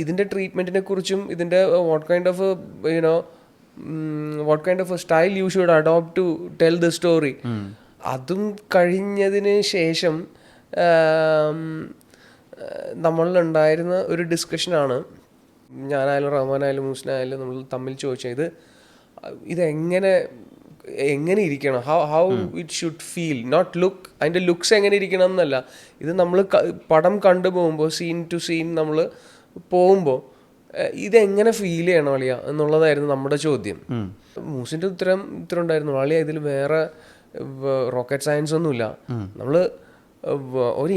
ഇതിൻ്റെ ട്രീറ്റ്മെൻറ്റിനെ കുറിച്ചും ഇതിൻ്റെ what kind of style you should adopt to tell the story. അതും കഴിഞ്ഞതിന് ശേഷം നമ്മളിലുണ്ടായിരുന്ന ഒരു ഡിസ്കഷനാണ്, ഞാനായാലും റഹ്മാനായാലും മൂസിനായാലും നമ്മൾ തമ്മിൽ ചോദിച്ചത്, ഇതെങ്ങനെ ഇരിക്കണം, how it should feel, not look, അതിൻ്റെ ലുക്സ് എങ്ങനെ ഇരിക്കണം എന്നല്ല, ഇത് നമ്മൾ പടം കണ്ടു പോകുമ്പോൾ സീൻ ടു സീൻ നമ്മൾ പോകുമ്പോൾ ഇതെങ്ങനെ ഫീൽ ചെയ്യണം അളിയ എന്നുള്ളതായിരുന്നു നമ്മുടെ ചോദ്യം. മൂസിൻ്റെ ഉത്തരം ഉണ്ടായിരുന്നു, അളിയ ഇതിൽ വേറെ റോക്കറ്റ് സയൻസ് ഒന്നുമില്ല. നമ്മൾ ഒരു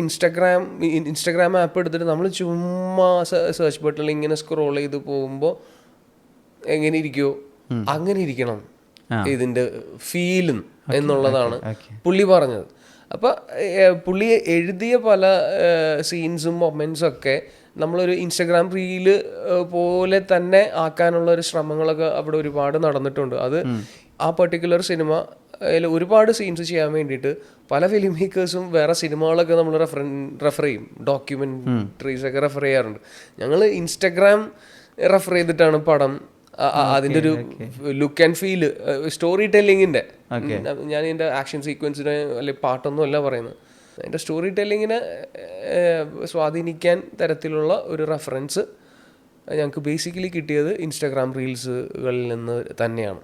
ഇൻസ്റ്റഗ്രാം ആപ്പ് എടുത്തിട്ട് നമ്മൾ ചുമ്മാ സെർച്ച് ബട്ടണിൽ ഇങ്ങനെ സ്ക്രോൾ ചെയ്ത് പോകുമ്പോൾ എങ്ങനെ ഇരിക്കുമോ അങ്ങനെ ഇരിക്കണം ഇതിൻ്റെ ഫീലും എന്നുള്ളതാണ് പുള്ളി പറഞ്ഞത്. അപ്പം പുള്ളി എഴുതിയ പല സീൻസും മൊമെൻറ്റ്സും ഒക്കെ നമ്മളൊരു ഇൻസ്റ്റഗ്രാം റീല് പോലെ തന്നെ ആക്കാനുള്ള ഒരു ശ്രമങ്ങളൊക്കെ അവിടെ ഒരുപാട് നടന്നിട്ടുണ്ട്. അത് ആ പെർട്ടിക്കുലർ സിനിമ ഒരുപാട് സീൻസ് ചെയ്യാൻ വേണ്ടിയിട്ട് പല ഫിലിം മേക്കേഴ്സും വേറെ സിനിമകളൊക്കെ നമ്മൾ റെഫർ ചെയ്യും, ഡോക്യുമെൻ്ററീസ് ഒക്കെ റെഫർ ചെയ്യാറുണ്ട്. ഞങ്ങൾ ഇൻസ്റ്റഗ്രാം റെഫർ ചെയ്തിട്ടാണ് പടം അതിൻ്റെ ഒരു ലുക്ക് ആൻഡ് ഫീല്, സ്റ്റോറി ടെല്ലിങ്ങിൻ്റെ, ഞാൻ ഇതിൻ്റെ ആക്ഷൻ സീക്വൻസിനെ അല്ലെങ്കിൽ പാട്ടൊന്നും അല്ല പറയുന്നത്, അതിൻ്റെ സ്റ്റോറി ടെല്ലിങ്ങിനെ സ്വാധീനിക്കാൻ തരത്തിലുള്ള ഒരു റെഫറൻസ് ഞങ്ങൾക്ക് ബേസിക്കലി കിട്ടിയത് ഇൻസ്റ്റാഗ്രാം റീൽസുകളിൽ നിന്ന് തന്നെയാണ്.